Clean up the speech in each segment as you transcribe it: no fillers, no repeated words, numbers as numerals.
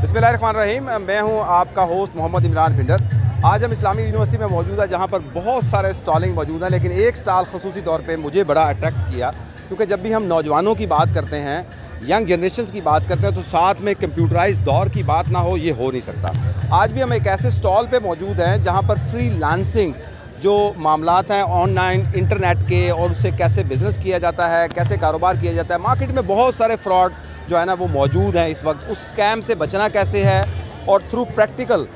बिस्मिल्लाहिर्रहमानिर्रहीम। मैं हूं आपका होस्ट मोहम्मद इमरान भिंडर। आज हम इस्लामी यूनिवर्सिटी में मौजूद है, जहां पर बहुत सारे स्टॉलिंग मौजूद हैं, लेकिन एक स्टॉल ख़ुसूसी तौर पे मुझे बड़ा अट्रैक्ट किया, क्योंकि जब भी हम नौजवानों की बात करते हैं, यंग जनरेशन की बात करते हैं, तो साथ में कंप्यूटराइज दौर की बात ना हो, ये हो नहीं सकता। आज भी हम एक ऐसे स्टॉल पर मौजूद हैं जहाँ पर फ्री लांसिंग जो मामलात हैं ऑनलाइन इंटरनेट के, और उससे कैसे बिज़नेस किया जाता है, कैसे कारोबार किया जाता है। मार्केट में बहुत सारे फ्रॉड जो है ना वो मौजूद हैं इस वक्त। उस स्कैम से बचना कैसे है, और थ्रू प्रैक्टिकल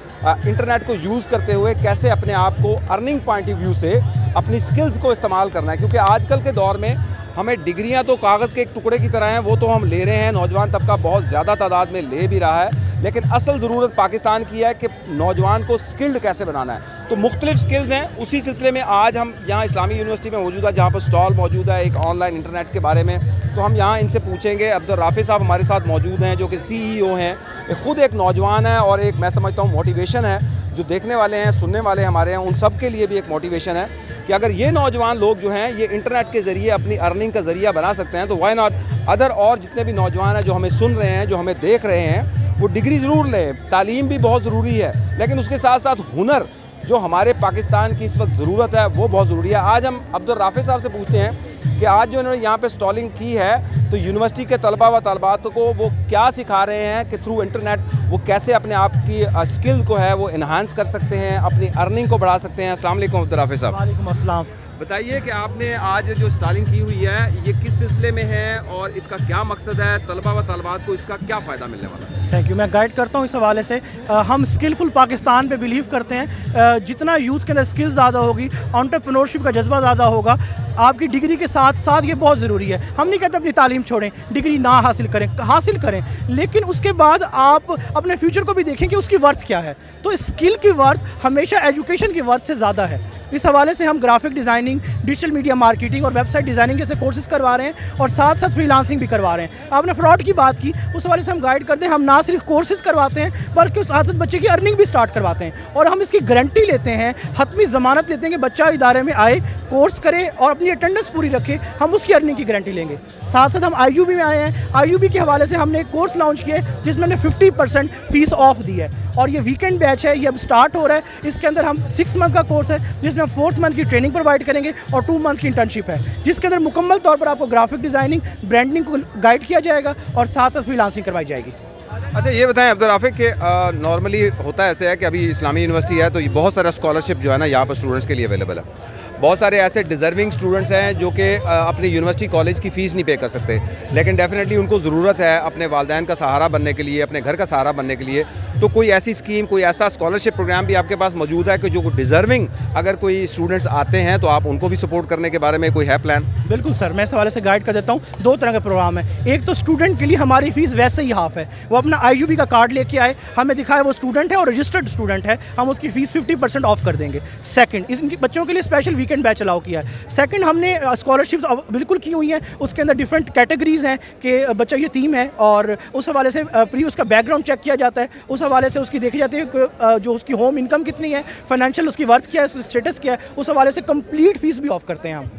इंटरनेट को यूज़ करते हुए कैसे अपने आप को अर्निंग पॉइंट ऑफ व्यू से अपनी स्किल्स को इस्तेमाल करना है। क्योंकि आजकल के दौर में हमें डिग्रियां तो कागज़ के एक टुकड़े की तरह हैं, वो तो हम ले रहे हैं, नौजवान तबका बहुत ज़्यादा तादाद में ले भी रहा है, लेकिन असल ज़रूरत पाकिस्तान की है कि नौजवान को स्किल्ड कैसे बनाना है। तो मुख्तलिफ स्किल्स हैं। उसी सिलसिले में आज हम यहाँ इस्लामी यूनिवर्सिटी में मौजूद है, जहाँ पर स्टॉल मौजूद है एक ऑनलाइन इंटरनेट के बारे में। तो हम यहाँ इनसे पूछेंगे। अब्दुल राफी साहब हमारे साथ मौजूद हैं, जो कि CEO हैं, ख़ुद एक नौजवान है, और एक मैं समझता हूँ मोटिवेशन है। जो देखने वाले हैं, सुनने वाले हमारे हैं, उन सब के लिए भी एक मोटिवेशन है कि अगर ये नौजवान लोग जो हैं ये इंटरनेट के ज़रिए अपनी अर्निंग का ज़रिया बना सकते हैं, तो वाई नॉट अदर। और जितने भी नौजवान हैं जो हमें सुन रहे हैं, जो हमें देख रहे हैं, वो डिग्री ज़रूर लें, तालीम भी बहुत ज़रूरी है, लेकिन उसके साथ साथ हुनर जो हमारे पाकिस्तान की इस वक्त ज़रूरत है वो बहुत ज़रूरी है। आज हम अब्दुल राफी साहब से पूछते हैं कि आज जो इन्होंने यहाँ पे स्टॉलिंग की है, तो यूनिवर्सिटी के तलबा व तलबात को वो क्या सिखा रहे हैं कि थ्रू इंटरनेट वो कैसे अपने आप की स्किल को है वो इन्हांस कर सकते हैं, अपनी अर्निंग को बढ़ा सकते हैं। अस्सलाम वालेकुम अब्दुल राफी साहब। वालेकुम अस्सलाम। बताइए कि आपने आज जो स्टॉलिंग की हुई है ये किस सिलसिले में है, और इसका क्या मकसद है, तलबा व तलबात को इसका क्या फ़ायदा मिलने वाला है? Thank you. मैं गाइड करता हूँ इस हवाले से। हम स्किलफुल पाकिस्तान पे बिलीव करते हैं। जितना यूथ के अंदर स्किल्स ज़्यादा होगी, एंटरप्रेन्योरशिप का जज्बा ज़्यादा होगा, आपकी डिग्री के साथ साथ ये बहुत ज़रूरी है। हम नहीं कहते अपनी तालीम छोड़ें, डिग्री ना हासिल करें, लेकिन उसके बाद आप अपने फ्यूचर को भी देखें कि उसकी वर्थ क्या है। तो स्किल की वर्थ हमेशा एजुकेशन की वर्थ से ज़्यादा है। इस हवाले से हम graphic designing, digital media marketing और वेबसाइट डिज़ाइनिंग जैसे कोर्सेज करवा रहे हैं, और साथ साथ फ्रीलांसिंग भी करवा रहे हैं। आपने फ्रॉड की बात की, उस हवाले से हम गाइड करते हैं। हम ना सिर्फ कोर्सेज करवाते हैं, बल्कि उस साथ साथ बच्चे की अर्निंग भी स्टार्ट करवाते हैं, और हम इसकी गारंटी लेते हैं, हतमी ज़मानत लेते हैं कि बच्चा इदारे में आए, कोर्स करे और अपनी अटेंडेंस पूरी रखे, हम उसकी अर्निंग की गारंटी लेंगे। साथ साथ हम IUB में आए हैं। IUB के हवाले से हमने एक कोर्स लॉन्च किया है जिसमें हमने 50% फ़ीस ऑफ दी है, और ये वीकेंड बैच है, ये अब स्टार्ट हो रहा है। इसके अंदर हम 6 मंथ का कोर्स है, जिसमें हम 4th मंथ की ट्रेनिंग प्रोवाइड करेंगे, और 2 मंथ की इंटर्नशिप है, जिसके अंदर मुकम्मल तौर पर आपको ग्राफिक डिज़ाइनिंग, ब्रांडिंग को गाइड किया जाएगा, और साथ साथ फ्रीलांसिंग करवाई जाएगी। अच्छा, ये बताएं अब्दुल राफी कि नॉर्मली होता ऐसे है कि अभी इस्लामी यूनिवर्सिटी है, तो ये बहुत सारा स्कॉलरशिप जो है ना यहाँ पर स्टूडेंट्स के लिए अवेलेबल है। बहुत सारे ऐसे डिज़र्विंग स्टूडेंट्स हैं जो कि अपनी यूनिवर्सिटी कॉलेज की फ़ीस नहीं पे कर सकते, लेकिन डेफिनेटली उनको ज़रूरत है अपने वालिदैन का सहारा बनने के लिए, अपने घर का सहारा बनने के लिए। तो कोई ऐसी स्कीम, कोई ऐसा स्कॉलरशिप प्रोग्राम भी आपके पास मौजूद है कि जो डिज़र्विंग अगर कोई स्टूडेंट्स आते हैं तो आप उनको भी सपोर्ट करने के बारे में कोई है प्लान? बिल्कुल सर, मैं इस हवाले से गाइड कर देता हूँ। 2 तरह का प्रोग्राम है। एक तो स्टूडेंट के लिए हमारी फ़ीस वैसे ही हाफ है, वो अपना IUB का कार्ड लेके आए, हमें दिखाए वो स्टूडेंट है और रजिस्टर्ड स्टूडेंट है, हम उसकी फ़ीस 50% ऑफ कर देंगे। सेकंड, इनके बच्चों के लिए स्पेशल वीकेंड बैच अलाउ किया है। सेकंड, हमने स्कॉलरशिप्स बिल्कुल की हुई हैं, उसके अंदर डिफरेंट कैटेगरीज़ हैं कि बच्चा यतीम है, और उस हवाले से प्री उसका बैकग्राउंड चेक किया जाता है, उस हवाले से उसकी देखी जाती है कि जो उसकी होम इनकम कितनी है, फाइनेंशियल उसकी वर्थ क्या है, उसका स्टेटस क्या है, उस हवाले से कंप्लीट फ़ीस भी ऑफ करते हैं हम।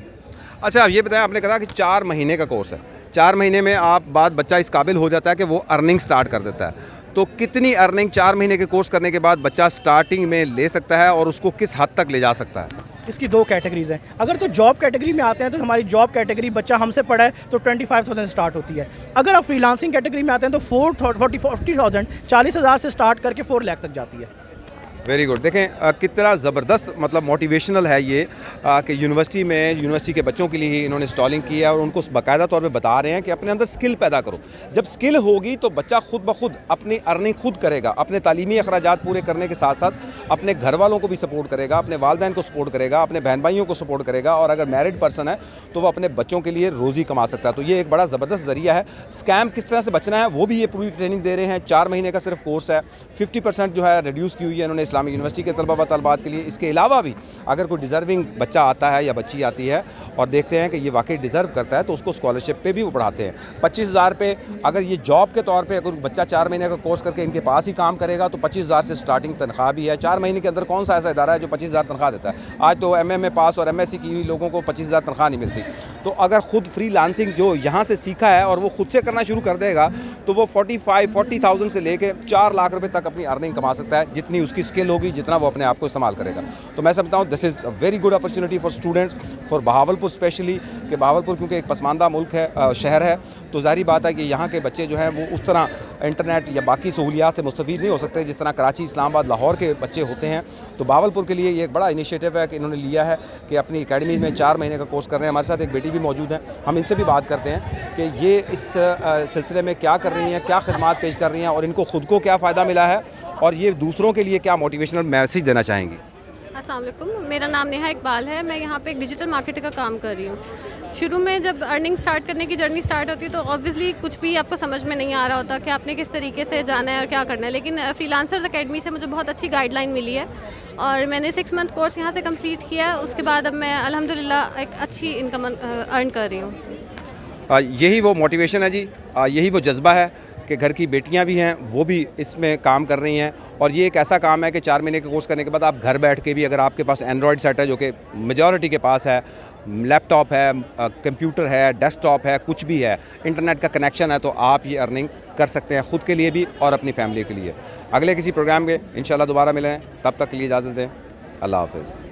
अच्छा, ये बताएं, आपने कहा कि 4 महीने का कोर्स है, 4 महीने में आप बाद बच्चा इस काबिल हो जाता है कि वो अर्निंग स्टार्ट कर देता है। तो कितनी अर्निंग 4 महीने के कोर्स करने के बाद बच्चा स्टार्टिंग में ले सकता है, और उसको किस हद तक ले जा सकता है? इसकी 2 कैटेगरीज़ हैं। अगर तो जॉब कैटेगरी में आते हैं, तो हमारी जॉब कैटेगरी बच्चा हमसे पढ़ा है तो 25,000 स्टार्ट होती है। अगर आप फ्रीलांसिंग कैटेगरी में आते हैं तो 40,000 40,000 से स्टार्ट करके 4 लाख तक जाती है। Very good. देखें कितना ज़बरदस्त मतलब मोटिवेशनल है ये कि यूनिवर्सिटी के बच्चों के लिए ही इन्होंने स्टॉलिंग की है, और उनको बाकायदा तौर पे बता रहे हैं कि अपने अंदर स्किल पैदा करो। जब स्किल होगी तो बच्चा खुद ब खुद अपनी अर्निंग खुद करेगा, अपने तालीमी अखराजात पूरे करने के साथ साथ अपने घर वालों को भी सपोर्ट करेगा, अपने वालिदैन को सपोर्ट करेगा, अपने बहन भाइयों को सपोर्ट करेगा, और अगर मैरिड पर्सन है तो वो अपने बच्चों के लिए रोज़ी कमा सकता है। तो ये एक बड़ा ज़बरदस्त ज़रिया है। स्कैम किस तरह से बचना है वो भी ये पूरी ट्रेनिंग दे रहे हैं। 4 महीने का सिर्फ कोर्स है, 50% जो है रिड्यूस की हुई है इन्होंने इस्लामी यूनिवर्सिटी के तलबा व तलबात के लिए। इसके अलावा भी अगर कोई डिज़र्विंग बच्चा आता है या बच्ची आती है और देखते हैं कि ये वाकई डिज़र्व करता है, तो उसको स्कॉलरशिप पे भी वो पढ़ाते हैं। 25,000 पे अगर ये जॉब के तौर पे अगर बच्चा 4 महीने का कोर्स करके इनके पास ही काम करेगा तो 25,000 से स्टार्टिंग तनख्वाह भी है। 4 महीने के अंदर कौन सा ऐसा इदारा है जो 25,000 तनख्वाह देता है? आज तो MM में पास और MSc की हुई लोगों को 25,000 तनख्वाह नहीं मिलती। तो अगर खुद फ्रीलांसिंग जो यहाँ से सीखा है और वो खुद से करना शुरू कर देगा तो वो 40,000 से लेके 4 लाख रुपए तक अपनी अर्निंग कमा सकता है, जितनी उसकी स्किल होगी, जितना वो अपने आप को इस्तेमाल करेगा। तो मैं समझता हूँ this is a very good opportunity for students, for Bahawalpur specially, कि बहावलपुर क्योंकि एक पसमानदा मुल्क है, शहर है, तो ज़ाहिर बात है कि यहाँ के बच्चे जो हैं वो उस तरह इंटरनेट या बाकी सहूलियात से मुस्तफ़ीद नहीं हो सकते जिस तरह कराची, इस्लामाबाद, लाहौर के बच्चे होते हैं। तो बहावलपुर के लिए ये एक बड़ा इनिशिएटिव है कि इन्होंने लिया है कि अपनी एकेडमी में 4 महीने का कोर्स कर रहे हैं। हमारे साथ एक बेटी भी मौजूद है, हम इनसे भी बात करते हैं कि ये इस सिलसिले में क्या कर रही हैं, क्या खदमात पेश कर रही हैं और इनको खुद को क्या फ़ायदा मिला है और ये दूसरों के लिए क्या मोटिवेशनल मैसेज देना चाहेंगी। अस्सलाम वालेकुम, मेरा नाम नेहा इकबाल है। मैं यहाँ पे एक डिजिटल मार्केटिंग का काम कर रही हूँ। शुरू में जब अर्निंग स्टार्ट करने की जर्नी स्टार्ट होती है तो ऑब्वियसली कुछ भी आपको समझ में नहीं आ रहा होता कि आपने किस तरीके से जाना है और क्या करना है, लेकिन फ्रीलांसर्स एकेडमी से मुझे बहुत अच्छी गाइडलाइन मिली है और मैंने 6 मंथ कोर्स यहाँ से कंप्लीट किया है। उसके बाद अब मैं अल्हम्दुलिल्लाह एक अच्छी इनकम अर्न कर रही हूँ। यही वो मोटिवेशन है जी, यही वो जज्बा है कि घर की बेटियां भी हैं वो भी इसमें काम कर रही हैं और ये एक ऐसा काम है कि 4 महीने का कोर्स करने के बाद आप घर बैठ के भी, अगर आपके पास एंड्रॉयड सेट है जो कि मेजॉरिटी के पास है, लैपटॉप है, कंप्यूटर है, डेस्कटॉप है, कुछ भी है, इंटरनेट का कनेक्शन है, तो आप ये अर्निंग कर सकते हैं खुद के लिए भी और अपनी फैमिली के लिए। अगले किसी प्रोग्राम के इंशाल्लाह दोबारा मिलें, तब तक के लिए इजाज़त दें। अल्लाह हाफ़िज़।